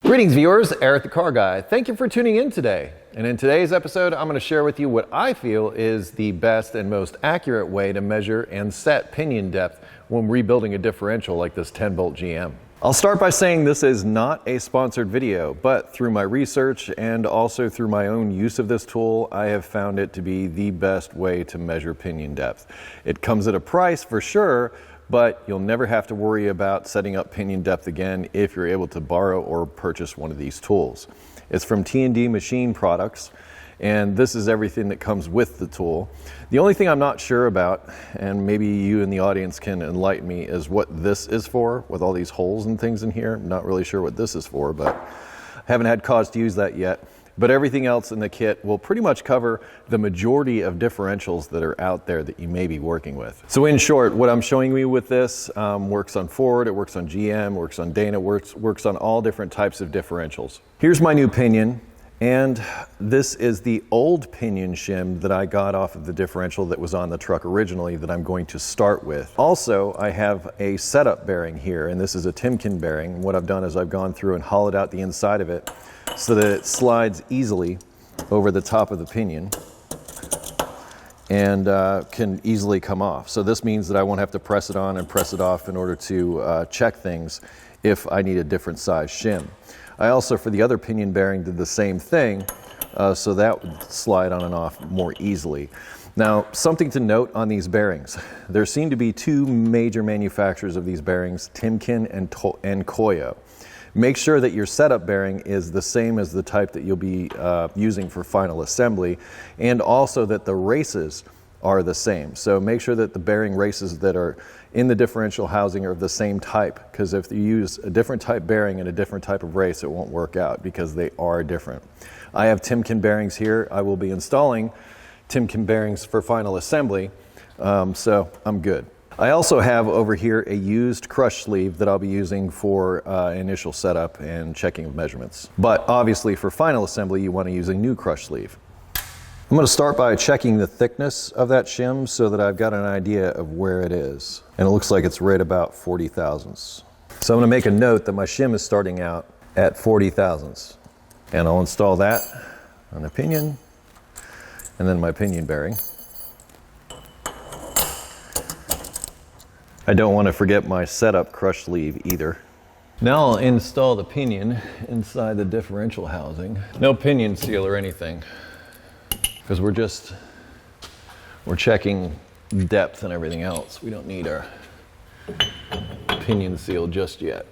Greetings viewers, Eric the Car Guy. Thank you for tuning in today. And in today's episode, I'm going to share with you what I feel is the best and most accurate way to measure and set pinion depth when rebuilding a differential like this 10-bolt GM. I'll start by saying this is not a sponsored video, but through my research and also through my own use of this tool, I have found it to be the best way to measure pinion depth. It comes at a price for sure, but you'll never have to worry about setting up pinion depth again if you're able to borrow or purchase one of these tools. It's from T&D Machine Products, and this is everything that comes with the tool. The only thing I'm not sure about, and maybe you in the audience can enlighten me, is what this is for, with all these holes and things in here. I'm not really sure what this is for, but I haven't had cause to use that yet. But everything else in the kit will pretty much cover the majority of differentials that are out there that you may be working with. So in short, what I'm showing you with this works on Ford, it works on GM, works on Dana, works on all different types of differentials. Here's my new pinion, and this is the old pinion shim that I got off of the differential that was on the truck originally that I'm going to start with. Also, I have a setup bearing here, and this is a Timken bearing. What I've done is I've gone through and hollowed out the inside of it so that it slides easily over the top of the pinion and can easily come off. So this means that I won't have to press it on and press it off in order to check things if I need a different size shim. I also, for the other pinion bearing, did the same thing, so that would slide on and off more easily. Now, something to note on these bearings. There seem to be two major manufacturers of these bearings, Timken and Koyo. Make sure that your setup bearing is the same as the type that you'll be using for final assembly, and also that the races are the same. So make sure that the bearing races that are in the differential housing are of the same type, because if you use a different type bearing and a different type of race, it won't work out because they are different. I have Timken bearings here. I will be installing Timken bearings for final assembly, so I'm good. I also have over here a used crush sleeve that I'll be using for initial setup and checking of measurements. But obviously for final assembly, you want to use a new crush sleeve. I'm going to start by checking the thickness of that shim so that I've got an idea of where it is. And it looks like it's right about 40 thousandths. So I'm going to make a note that my shim is starting out at 40 thousandths. And I'll install that on the pinion and then my pinion bearing. I don't want to forget my setup crush sleeve either. Now I'll install the pinion inside the differential housing. No pinion seal or anything, because we're checking depth and everything else. We don't need our pinion seal just yet.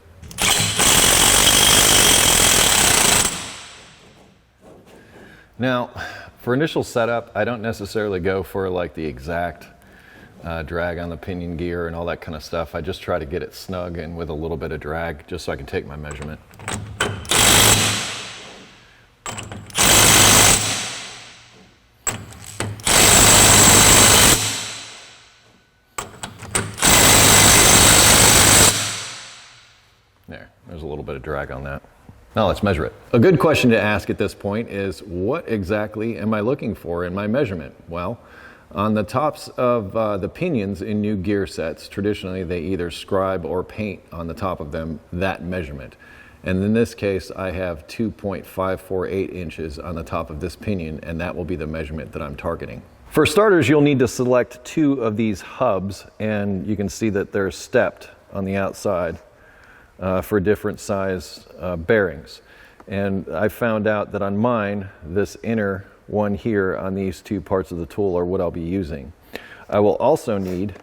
Now, for initial setup, I don't necessarily go for like the exact drag on the pinion gear and all that kind of stuff. I just try to get it snug and with a little bit of drag just so I can take my measurement. There's a little bit of drag on that. Now let's measure it. A good question to ask at this point is, what exactly am I looking for in my measurement? Well, on the tops of the pinions in new gear sets, traditionally they either scribe or paint on the top of them that measurement. And in this case, I have 2.548 inches on the top of this pinion, and that will be the measurement that I'm targeting. For starters, you'll need to select two of these hubs, and you can see that they're stepped on the outside for different size bearings. And I found out that on mine, this inner one here on these two parts of the tool are what I'll be using. I will also need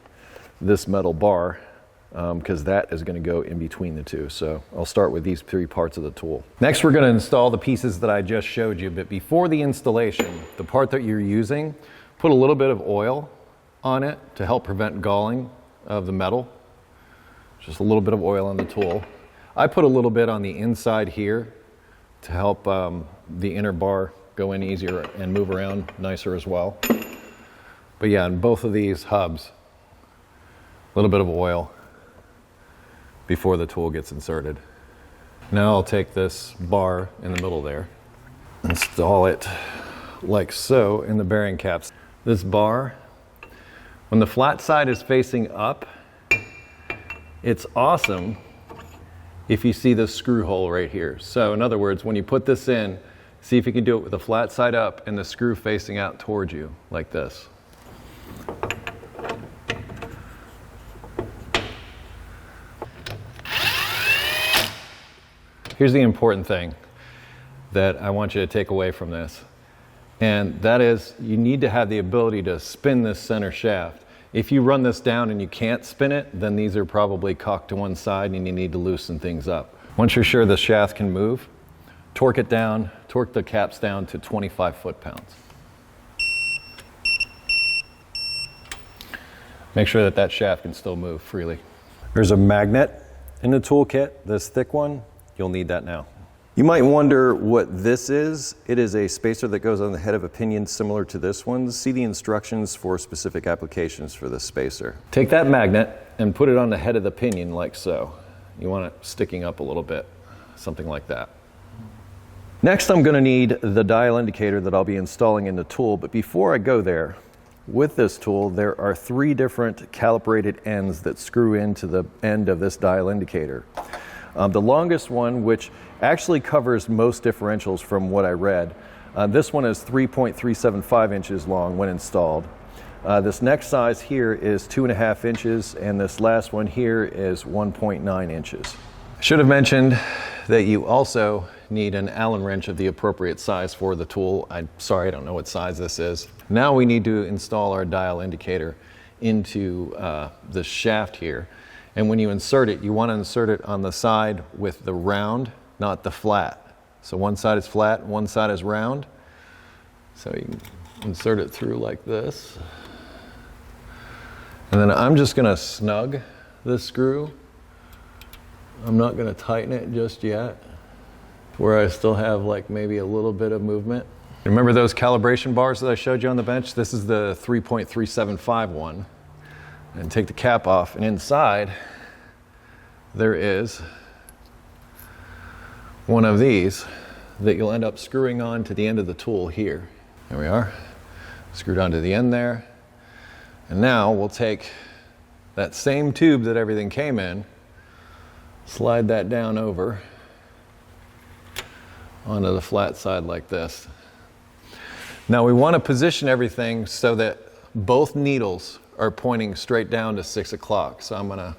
this metal bar because that is going to go in between the two. So I'll start with these three parts of the tool. Next, we're going to install the pieces that I just showed you. But before the installation, the part that you're using, put a little bit of oil on it to help prevent galling of the metal. Just a little bit of oil on the tool. I put a little bit on the inside here to help the inner bar go in easier and move around nicer as well. But yeah, in both of these hubs, a little bit of oil before the tool gets inserted. Now I'll take this bar in the middle there, install it like so in the bearing caps. This bar, when the flat side is facing up, it's awesome if you see the screw hole right here. So in other words, when you put this in, see if you can do it with the flat side up and the screw facing out towards you, like this. Here's the important thing that I want you to take away from this, and that is you need to have the ability to spin this center shaft. If you run this down and you can't spin it, then these are probably cocked to one side and you need to loosen things up. Once you're sure the shaft can move, torque it down, torque the caps down to 25 foot-pounds. Make sure that that shaft can still move freely. There's a magnet in the toolkit, this thick one. You'll need that now. You might wonder what this is. It is a spacer that goes on the head of a pinion similar to this one. See the instructions for specific applications for this spacer. Take that magnet and put it on the head of the pinion like so. You want it sticking up a little bit, something like that. Next, I'm going to need the dial indicator that I'll be installing in the tool, but before I go there, with this tool, there are 3 different calibrated ends that screw into the end of this dial indicator. The longest one, which actually covers most differentials from what I read, this one is 3.375 inches long when installed. This next size here is 2.5 inches, and this last one here is 1.9 inches. I should have mentioned that you also need an Allen wrench of the appropriate size for the tool. I'm sorry, I don't know what size this is. Now we need to install our dial indicator into the shaft here. And when you insert it, you want to insert it on the side with the round, not the flat. So one side is flat, one side is round. So you can insert it through like this. And then I'm just going to snug this screw. I'm not going to tighten it just yet, where I still have like maybe a little bit of movement. Remember those calibration bars that I showed you on the bench? This is the 3.375 one. And take the cap off, and inside there is one of these that you'll end up screwing on to the end of the tool here. There we are, screwed onto the end there. And now we'll take that same tube that everything came in, slide that down over onto the flat side like this. Now we want to position everything so that both needles are pointing straight down to 6 o'clock. So I'm going to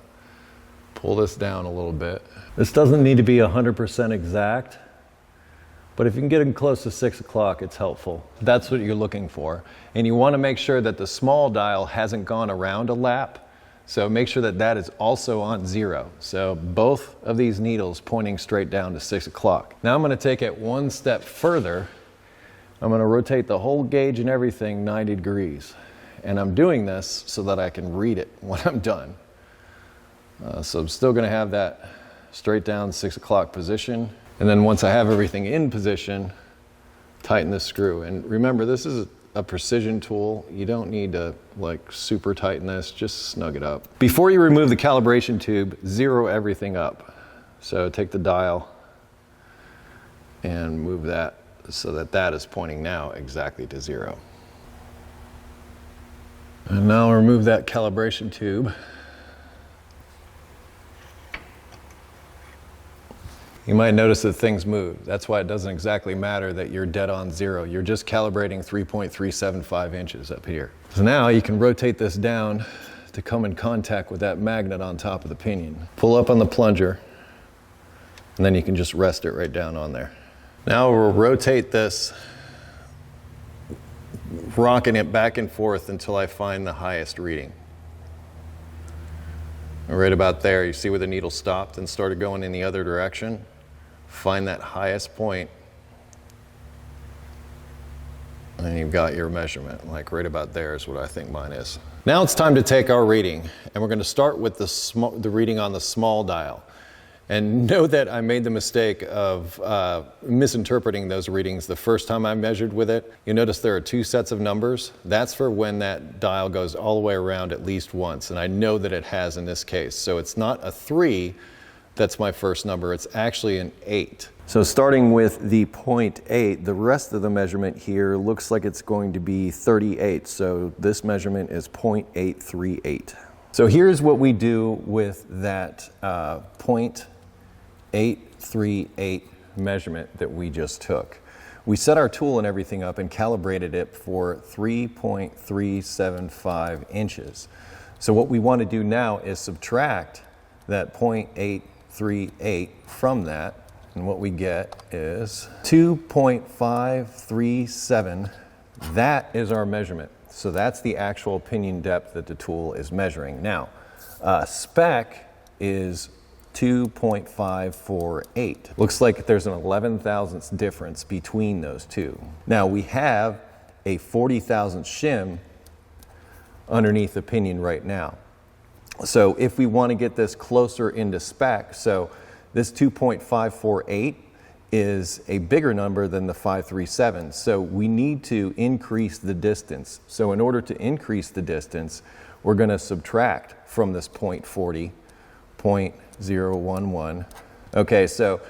pull this down a little bit. This doesn't need to be 100% exact, but if you can get them close to 6 o'clock, it's helpful. That's what you're looking for. And you want to make sure that the small dial hasn't gone around a lap. So make sure that that is also on 0. So both of these needles pointing straight down to 6 o'clock. Now I'm going to take it one step further. I'm going to rotate the whole gauge and everything 90 degrees. And I'm doing this so that I can read it when I'm done. So I'm still going to have that straight down 6 o'clock position. And then once I have everything in position, tighten the screw. And remember, this is a precision tool. You don't need to like super tighten this, just snug it up. Before you remove the calibration tube, zero everything up. So take the dial and move that so that that is pointing now exactly to 0. And now I'll remove that calibration tube. You might notice that things move. That's why it doesn't exactly matter that you're dead on 0. You're just calibrating 3.375 inches up here. So now you can rotate this down to come in contact with that magnet on top of the pinion. Pull up on the plunger, and then you can just rest it right down on there. Now we'll rotate this, rocking it back and forth until I find the highest reading. And right about there, you see where the needle stopped and started going in the other direction? Find that highest point, and you've got your measurement. Like right about there is what I think mine is. Now it's time to take our reading, and we're going to start with the reading on the small dial. And know that I made the mistake of misinterpreting those readings the first time I measured with it. You notice there are 2 sets of numbers. That's for when that dial goes all the way around at least once, and I know that it has in this case. So it's not a 3 that's my first number, it's actually an 8. So starting with the 0.8, the rest of the measurement here looks like it's going to be 38. So this measurement is 0.838. So here's what we do with that 0.8 .838 measurement that we just took. We set our tool and everything up and calibrated it for 3.375 inches. So what we want to do now is subtract that .838 from that, and what we get is 2.537. That is our measurement. So that's the actual pinion depth that the tool is measuring. Now, spec is 2.548. Looks like there's an 11 thousandths difference between those two. Now we have a 40 thousandths shim underneath the pinion right now. So if we want to get this closer into spec, so this 2.548 is a bigger number than the 537. So we need to increase the distance. So in order to increase the distance, we're going to subtract from this 0.40, 0.011. Okay, so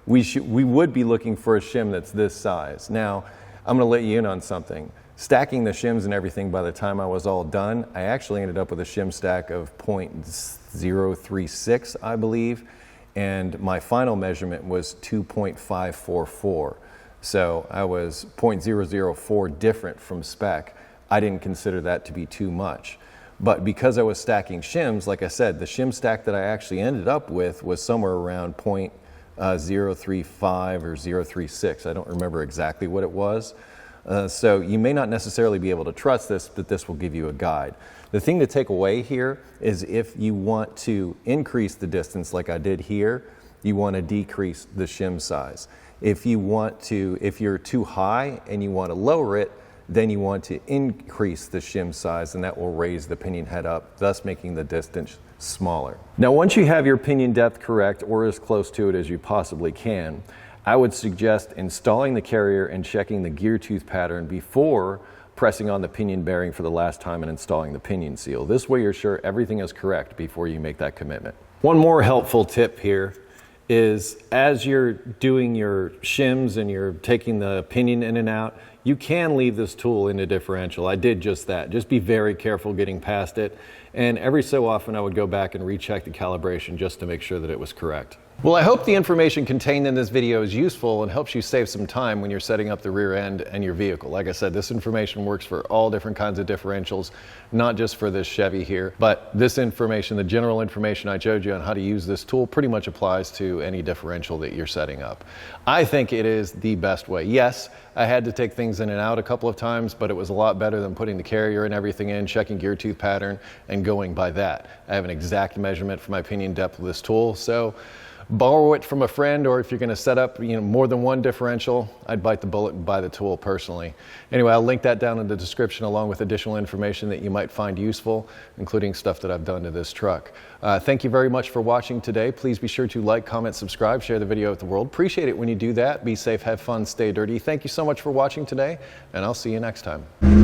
we would be looking for a shim that's this size. Now, I'm going to let you in on something. Stacking the shims and everything, by the time I was all done, I actually ended up with a shim stack of 0.036, I believe, and my final measurement was 2.544. So I was 0.004 different from spec. I didn't consider that to be too much. But because I was stacking shims, like I said, the shim stack that I actually ended up with was somewhere around 0.035 or 0.036. I don't remember exactly what it was. So you may not necessarily be able to trust this, but this will give you a guide. The thing to take away here is if you want to increase the distance like I did here, you want to decrease the shim size. If you're too high and you want to lower it, then you want to increase the shim size, and that will raise the pinion head up, thus making the distance smaller. Now, once you have your pinion depth correct, or as close to it as you possibly can, I would suggest installing the carrier and checking the gear tooth pattern before pressing on the pinion bearing for the last time and installing the pinion seal. This way you're sure everything is correct before you make that commitment. One more helpful tip here is as you're doing your shims and you're taking the pinion in and out, you can leave this tool in a differential. I did just that. Just be very careful getting past it. And every so often I would go back and recheck the calibration just to make sure that it was correct. Well, I hope the information contained in this video is useful and helps you save some time when you're setting up the rear end and your vehicle. Like I said, this information works for all different kinds of differentials, not just for this Chevy here, but this information, the general information I showed you on how to use this tool, pretty much applies to any differential that you're setting up. I think it is the best way. Yes, I had to take things in and out a couple of times, but it was a lot better than putting the carrier and everything in, checking gear tooth pattern, and going by that. I have an exact measurement for my pinion depth with this tool, so borrow it from a friend, or if you're going to set up more than one differential, I'd bite the bullet and buy the tool personally. Anyway, I'll link that down in the description along with additional information that you might find useful, including stuff that I've done to this truck. Thank you very much for watching today. Please be sure to like, comment, subscribe, share the video with the world. Appreciate it when you do that. Be safe, have fun, stay dirty. Thank you so much for watching today, and I'll see you next time.